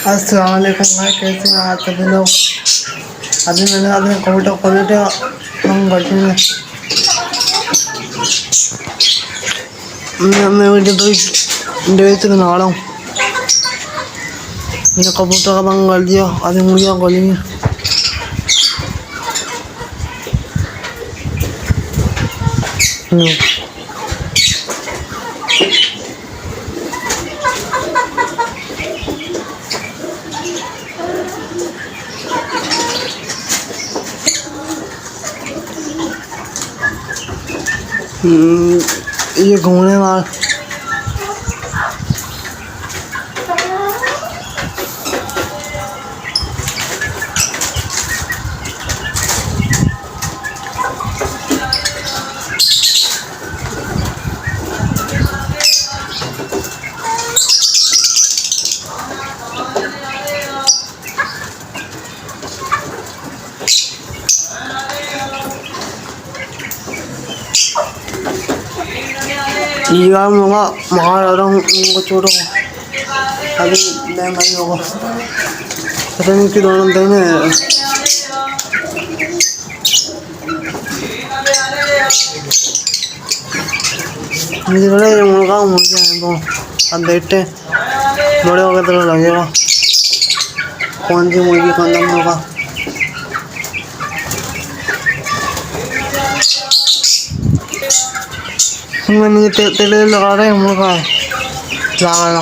अस्सलाम वालेकुम भाई, कैसे हैं आप सभी लोग। अभी मैंने अपने कंप्यूटर खोले थे, हम गलती में मैं वीडियो डिवाइस बना रहा हूँ। मैंने कंप्यूटर का बंद कर दिया, अभी मुर्गियाँ खोलेंगे। ये घूमने वाला यार होगा वहाँ आ रहा हूँ, उनको छोड़ो। अभी मैं नहीं होगा, पता नहीं कि दोनों दिन है। मुझे लगा ये मुर्गा मुर्गियाँ हैं तो अब देखते बड़े हो गए तो लगेगा कौन सी मुर्गी कौन सा मुर्गा। मैंने तेल लगा रहे हैं, मुर्गा है लगा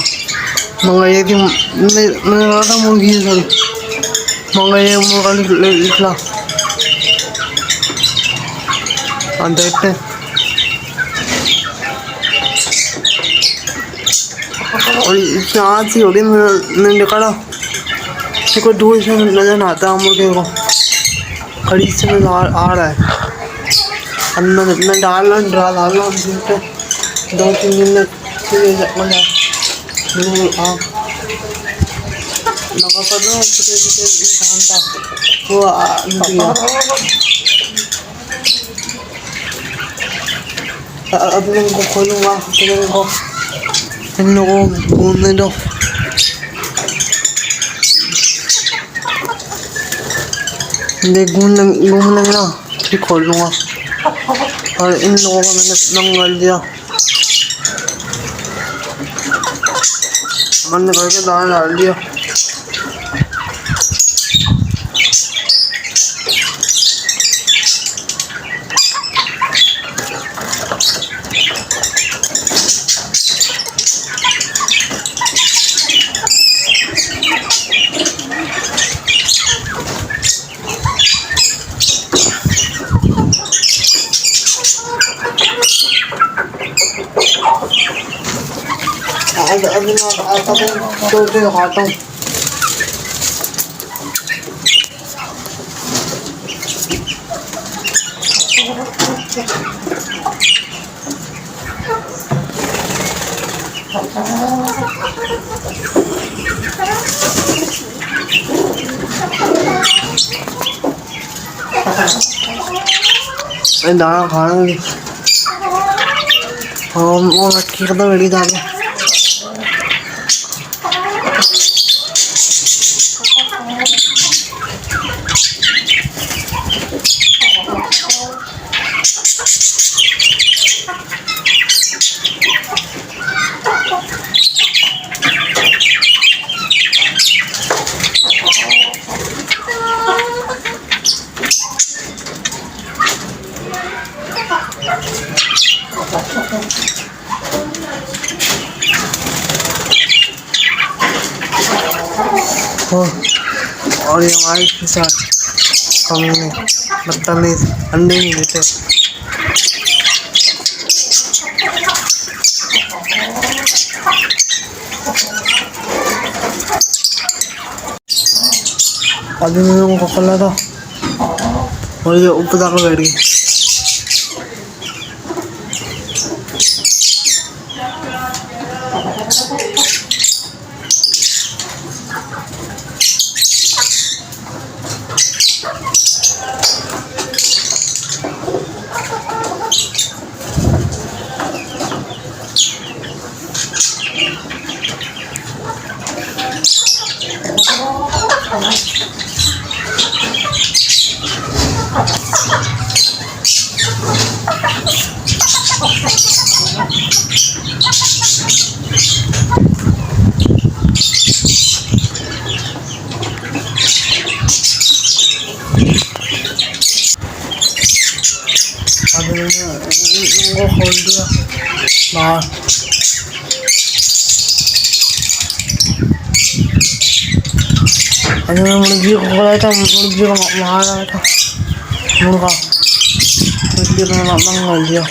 मंगाई थी। मैंने लगा था मुर्गी है, सॉरी मंगाई मुर्गा निकला। अब देखते हैं। और इससे आज ही हो गई, मैंने निकाला कोई दूर से नजर आता है मुर्गे को, करीब से नजर आ रहा है। अब मैं डाल रहा हूँ 2-3 दिन में लगा कर रहा हूँ। इंसान था वो अब मैं इनको खोलूँगा, इन लोगों को घूमने दो। देख घूमने ना फिर खोल लूँगा। और इन लोगों को मैंने बंद कर दिया, बंद करके दाना डाल दिया। अभी मैं आता हूँ तो दिखाता हूँ। दाना खाना वो मटकी का तो बड़ी दाना और ये हमारे के साथ हमने बदतमीज अंडे नहीं देते। अभी मैंने उनको खोला था और ये ऊपर जाकर बैठ गई। इनको खोल दिया बाहर। मुर्गी को खोला था, मुर्गी को मारा था, मुर्गा मुर्गी को मंगल दिया।